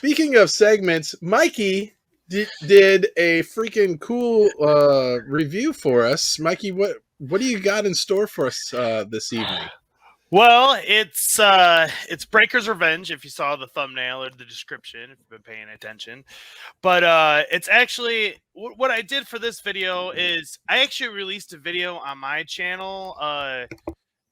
Speaking of segments, Mikey did a freaking cool review for us. Mikey, what do you got in store for us this evening? Well, it's Breaker's Revenge, if you saw the thumbnail or the description, if you've been paying attention. But it's actually, what I did for this video is I actually released a video on my channel.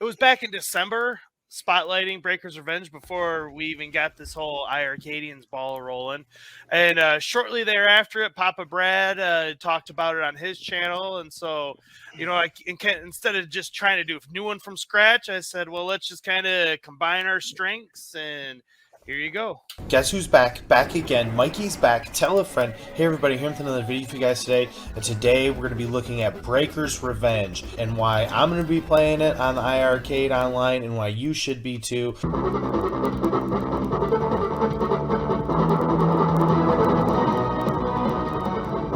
It was back in December, spotlighting Breaker's Revenge before we even got this whole iiRcadians ball rolling. And shortly thereafter, Papa Brad talked about it on his channel. And so, you know, instead of just trying to do a new one from scratch, I said, well, let's just kind of combine our strengths, and here you go. Guess who's back? Back again. Mikey's back. Tell a friend. Hey everybody, here with another video for you guys today. And today we're going to be looking at Breaker's Revenge and why I'm going to be playing it on the iiRcade online and why you should be too.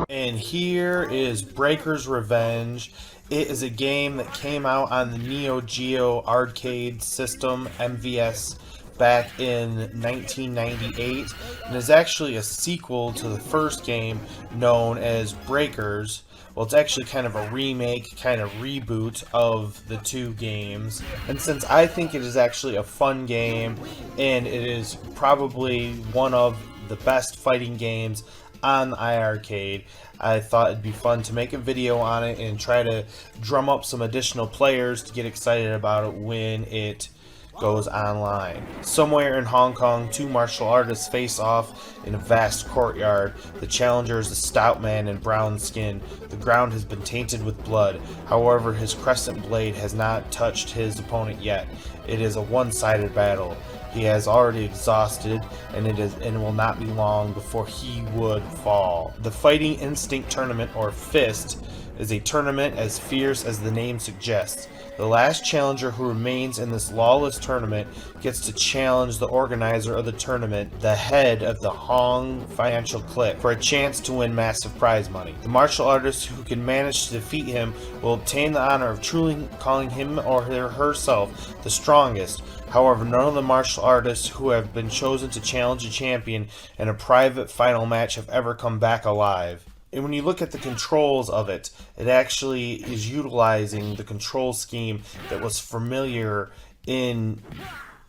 And here is Breaker's Revenge. It is a game that came out on the Neo Geo arcade system, MVS, back in 1998, and is actually a sequel to the first game known as Breakers. Well, it's actually kind of a remake, kind of reboot of the two games. And since I think it is actually a fun game, and it is probably one of the best fighting games on the iiRcade, I thought it'd be fun to make a video on it and try to drum up some additional players to get excited about it when it goes online. Somewhere in Hong Kong, two martial artists face off in a vast courtyard. The challenger is a stout man in brown skin. The ground has been tainted with blood. However, his crescent blade has not touched his opponent yet. It is a one-sided battle. He has already exhausted, and it will not be long before he would fall. The Fighting Instinct Tournament, or FIST, is a tournament as fierce as the name suggests. The last challenger who remains in this lawless tournament gets to challenge the organizer of the tournament, the head of the Hong financial clique, for a chance to win massive prize money. The martial artist who can manage to defeat him will obtain the honor of truly calling him or herself the strongest. However, none of the martial artists who have been chosen to challenge a champion in a private final match have ever come back alive. And when you look at the controls of it, it actually is utilizing the control scheme that was familiar in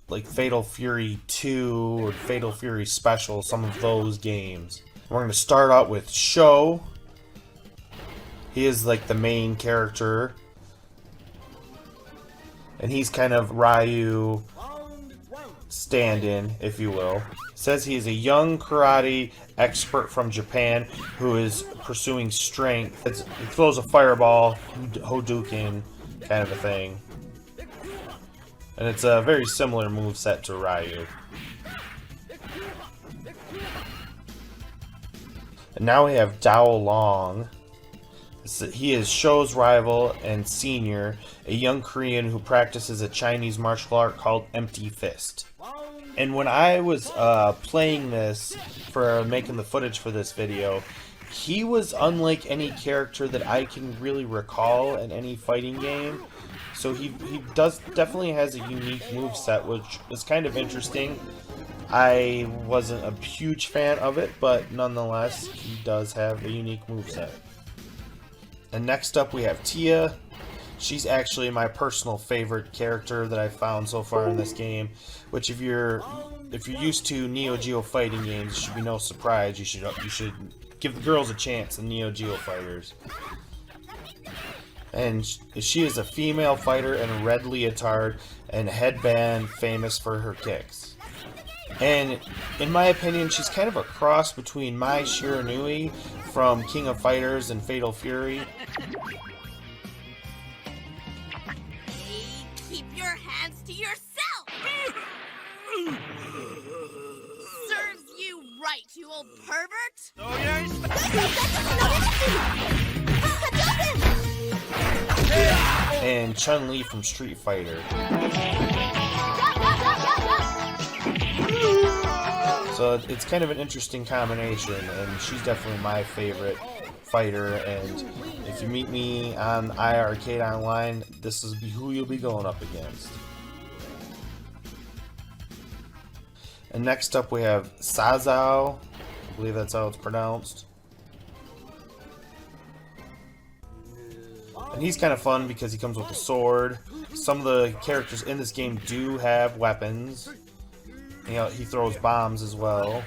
like Fatal Fury 2 or Fatal Fury Special, some of those games. We're going to start out with Sho. He is like the main character. And he's kind of Ryu stand-in, if you will. Says he is a young karate expert from Japan who is pursuing strength. He throws a fireball, Hadouken kind of a thing. And it's a very similar moveset to Ryu. And now we have Dao Long. He is Sho's rival and senior, a young Korean who practices a Chinese martial art called Empty Fist. And when I was playing this for making the footage for this video, he was unlike any character that I can really recall in any fighting game. So he definitely has a unique moveset, which is kind of interesting. I wasn't a huge fan of it, but nonetheless, he does have a unique moveset. And next up we have Tia. She's actually my personal favorite character that I've found so far in this game, which if you're used to Neo Geo fighting games, it should be no surprise. You should give the girls a chance in Neo Geo fighters. And she is a female fighter in a red leotard and headband, famous for her kicks. And in my opinion, she's kind of a cross between Mai Shiranui from King of Fighters and Fatal Fury. Keep your hands to yourself! Serves you right, you old pervert! Oh, yeah. And Chun-Li from Street Fighter. So it's kind of an interesting combination, and she's definitely my favorite fighter. And if you meet me on iiRcade Online, this is who you'll be going up against. And next up we have Sazao. I believe that's how it's pronounced. And he's kind of fun because he comes with a sword. Some of the characters in this game do have weapons. You know, he throws bombs as well.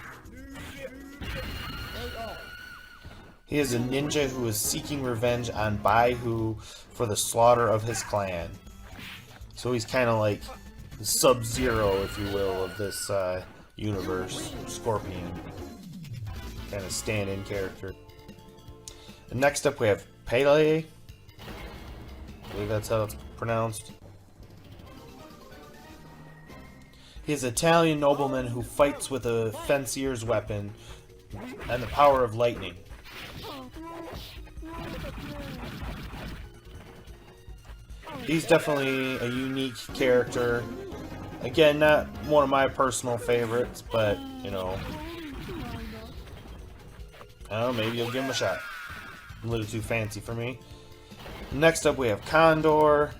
He is a ninja who is seeking revenge on Baihu for the slaughter of his clan. So he's kind of like the Sub-Zero, if you will, of this universe. Scorpion. Kind of stand-in character. And next up we have Pele. I believe that's how it's pronounced. He is an Italian nobleman who fights with a fencier's weapon and the power of lightning. He's definitely a unique character. Again, not one of my personal favorites, but, you know, I don't know, maybe you'll give him a shot. A little too fancy for me. Next up we have Condor.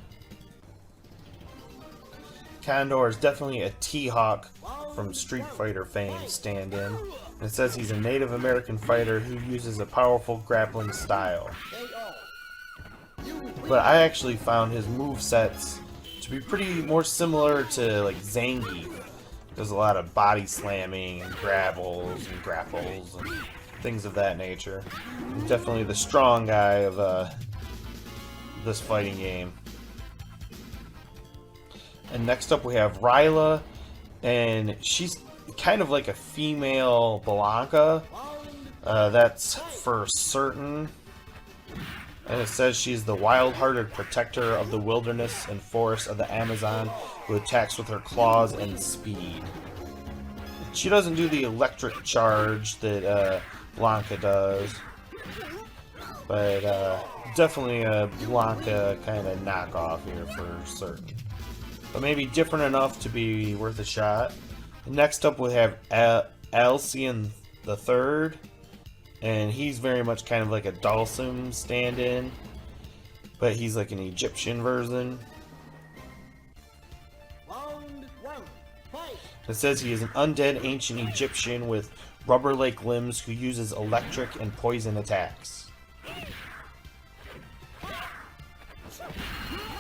Condor is definitely a T-Hawk from Street Fighter fame stand-in. And it says he's a Native American fighter who uses a powerful grappling style. But I actually found his movesets to be pretty more similar to like Zangief. There's a lot of body slamming and grapples and things of that nature. He's definitely the strong guy of this fighting game. And next up we have Ryla, and she's kind of like a female Blanca. That's for certain. And it says she's the wild-hearted protector of the wilderness and forests of the Amazon who attacks with her claws and speed. She doesn't do the electric charge that Blanca does, but definitely a Blanca kind of knockoff here for certain. But maybe different enough to be worth a shot. Next up we have Elsian III. And he's very much kind of like a Dhalsim stand-in, but he's like an Egyptian version. It says he is an undead ancient Egyptian with rubber-like limbs who uses electric and poison attacks.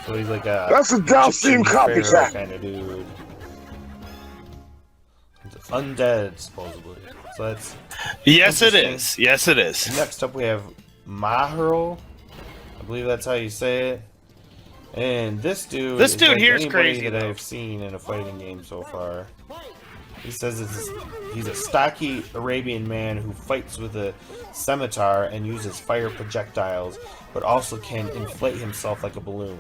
So he's like a that's a Dhalsim copycat kind of dude. He's undead, supposedly. So that's yes, it is. Yes, it is. Next up, we have Mahiro. I believe that's how you say it. And this dude like here is crazy that I've seen in a fighting game so far. He says he's a stocky Arabian man who fights with a scimitar and uses fire projectiles, but also can inflate himself like a balloon.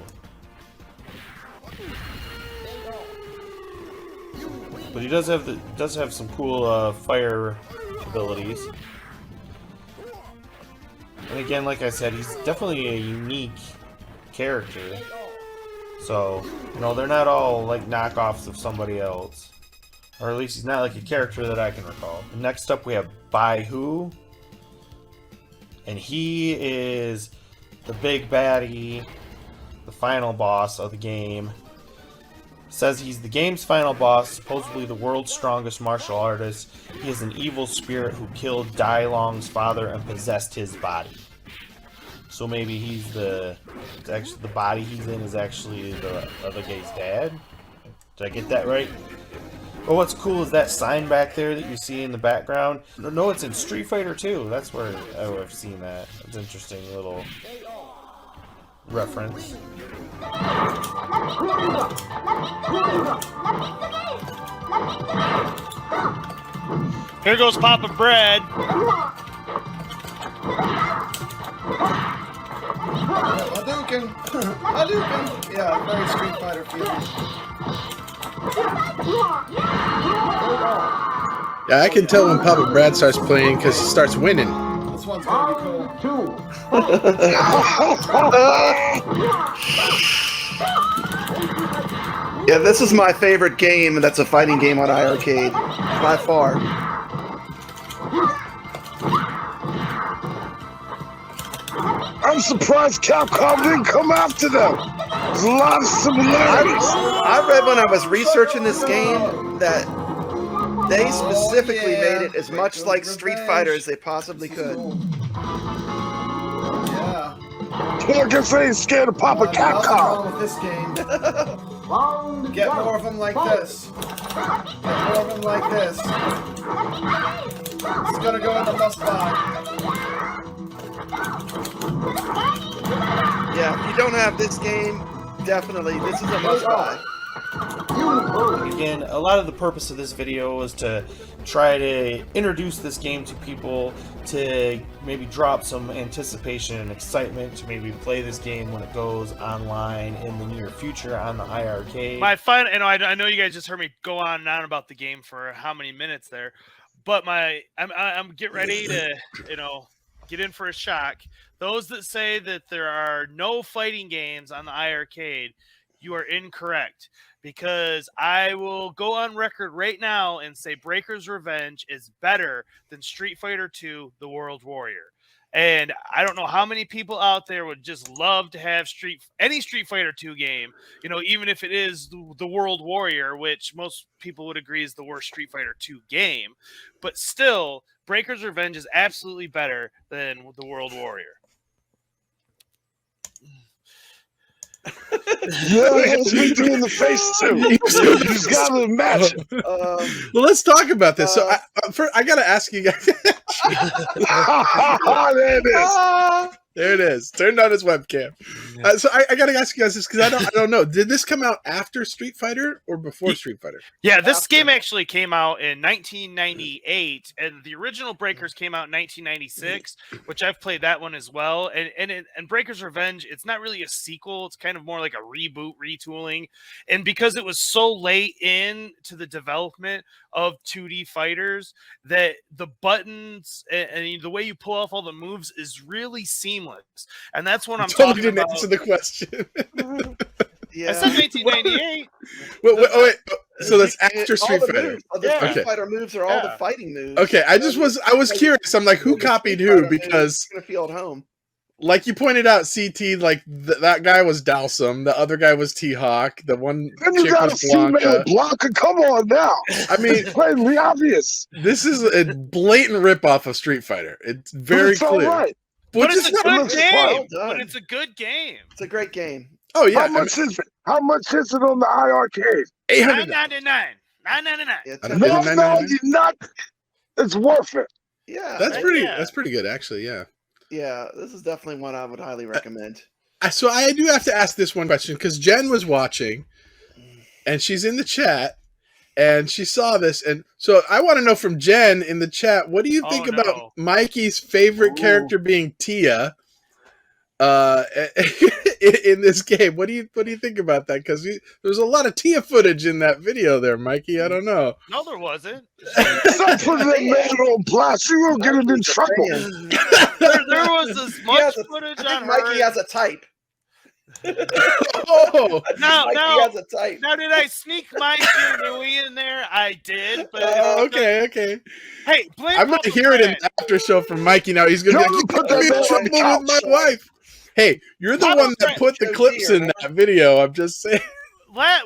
But he does have some cool fire abilities. And again, like I said, he's definitely a unique character. So, you know, they're not all like knockoffs of somebody else. Or at least he's not like a character that I can recall. And next up we have Baihu. And he is the big baddie, the final boss of the game. Says he's the game's final boss, supposedly the world's strongest martial artist. He is an evil spirit who killed Dai Long's father and possessed his body. So maybe he's the body he's in is actually the other guy's dad. Did I get that right? But what's cool is that sign back there that you see in the background. No, it's in Street Fighter 2. That's where I've seen that. It's an interesting little reference. Here goes Papa Bread. Hadouken! Hadouken! Yeah, very Street Fighter feeling. Yeah, I can tell when Papa Brad starts playing because he starts winning. This one's gonna be cool. Yeah, this is my favorite game that's a fighting game on iiRcade, by far. I'm surprised Capcom didn't come after them. There's a lot of similarities. I read when I was researching this game that They specifically yeah. made it as much Breakers like Street Revenge. Fighter as they possibly This is could. cool. Yeah. Look, I say he's scared of Papa Nothing Capcom. wrong with this game. Get more of them like this. Get more of them like this. It's gonna go in the must buy. Yeah, if you don't have this game, definitely, this is a must buy. Again, a lot of the purpose of this video was to try to introduce this game to people, to maybe drop some anticipation and excitement to maybe play this game when it goes online in the near future on the iiRcade. My final, and I know you guys just heard me go on and on about the game for how many minutes there, but I'm get ready to get in for a shock. Those that say that there are no fighting games on the iiRcade, you are incorrect. Because I will go on record right now and say Breaker's Revenge is better than Street Fighter II: The World Warrior. And I don't know how many people out there would just love to have any Street Fighter II game, even if it is the World Warrior, which most people would agree is the worst Street Fighter II game. But still, Breaker's Revenge is absolutely better than the World Warrior. Yeah, it's me through in the face too. He's got to match it. Well, let's talk about this. So I got to ask you guys. There it is. There it is. Turned on his webcam. So I got to ask you guys this because I don't know. Did this come out after Street Fighter or before Street Fighter? Yeah, this game actually came out in 1998, and the original Breakers came out in 1996, which I've played that one as well. And Breakers Revenge, it's not really a sequel; it's kind of more like a reboot, retooling. And because it was so late in to the development of 2D fighters, that the buttons and the way you pull off all the moves is really seamless. And that's what I'm totally talking didn't about. answer the question. Yeah. I said 1998. Wait. So that's after Street all the Fighter. Moves, the Street Fighter moves are all the fighting moves. Okay, I was curious. I'm like, who copied who? Because you're gonna feel at home. Like you pointed out, CT, like that guy was Dalsum, the other guy was T-Hawk, the one Then you chick got a was female Blanca. Blanca. Come on now. I mean, It's plainly obvious. this is a blatant ripoff of Street Fighter. It's very It's all clear. right. But Which it's is a not- good looks game. well done. But it's a good game. It's a great game. Oh yeah, How much is it? How much is it on the iiRcade? $800. $9.99. $9.99. Yeah, I it's don't a- know. No, $9.99? you're not. It's worth it. yeah, That's pretty. Yeah. That's pretty good, actually. Yeah. yeah. This is definitely one I would highly recommend. So I do have to ask this one question because Jen was watching, and she's in the chat, and she saw this, and so I want to know from Jen in the chat, what do you think about Mikey's favorite character being Tia? In this game, what do you think about that? Because there's a lot of Tia footage in that video there, Mikey. I don't know. No, there wasn't. Stop putting that man on blast. You will get him in trouble. There was as much footage I think on Mikey her. has a type. Oh, Mikey has a type. Now, did I sneak my Nui in there? I did, but okay. Hey, blame I'm going to hear it in the after show from Mikey now. He's going to be No, like, you put put me that in man on the trouble with my couch. wife. Hey, you're the Papa one that put the Joe clips Deere, in that video. I'm just saying.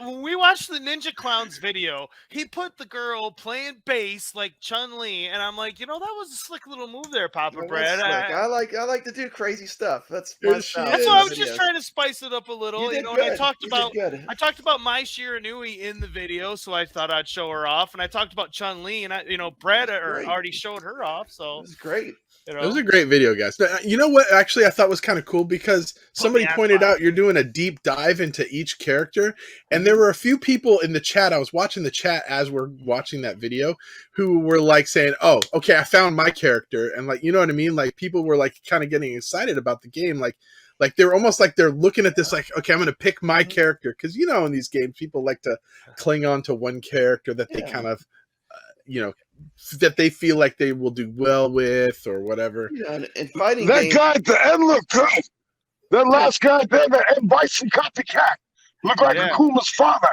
when we watched the Ninja Clown's video, he put the girl playing bass like Chun-Li, and I'm like, that was a slick little move there, Papa Well, Brad. that's slick. I like to do crazy stuff. That's Here my she style. That's is. why I was Videos. just trying to spice it up a little, You did and good. I talked You about did good. I talked about Mai Shiranui in the video, so I thought I'd show her off, and I talked about Chun-Li, and Brad Great. already showed her off, It so was great. It was a great video, guys. Now, you know what? Actually, I thought was kind of cool because somebody pointed out you're doing a deep dive into each character, and there were a few people in the chat. I was watching the chat as we're watching that video, who were like saying, "Oh, okay, I found my character," and like, you know what I mean? Like people were like kind of getting excited about the game, like they're almost like they're looking at this like, okay, I'm going to pick my character because in these games people like to cling on to one character that they kind of, that they feel like they will do well with or whatever. Yeah, and fighting That games, guy at the end looked good. That last guy there, the M. Bison copycat, looked like Akuma's father.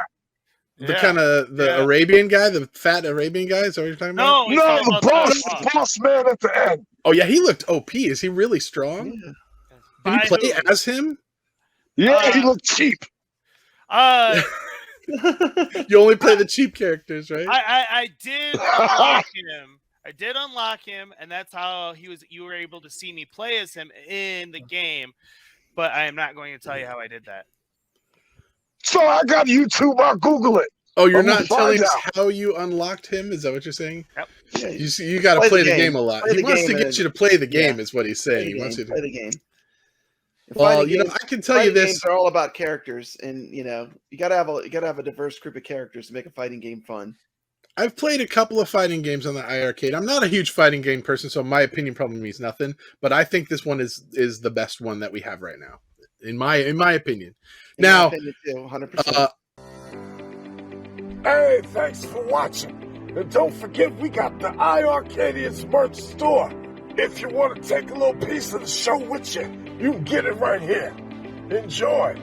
The kind of Arabian guy, the fat Arabian guy. Is that what you're talking about? No, the boss man at the end. Oh yeah, he looked OP. Is he really strong? Yeah. Did he play as him? Yeah, he looked cheap. You only play the cheap characters, right? I did unlock him. I did unlock him, and that's how you were able to see me play as him in the game. But I am not going to tell you how I did that. So I got YouTube. I'll Google it. Oh, you're not telling us how you unlocked him? Is that what you're saying? Yep. Yeah, You got to play the game a lot. He wants to get you to play the game, is what he's saying. He wants you to play the game. Well, I can tell you this: games are all about characters, and you gotta have a diverse group of characters to make a fighting game fun. I've played a couple of fighting games on the iiRcade. I'm not a huge fighting game person, so my opinion probably means nothing. But I think this one is the best one that we have right now, in my opinion. Now, 100%. Hey, thanks for watching. And don't forget, we got the iiRcadians merch store. If you want to take a little piece of the show with you, you can get it right here. Enjoy.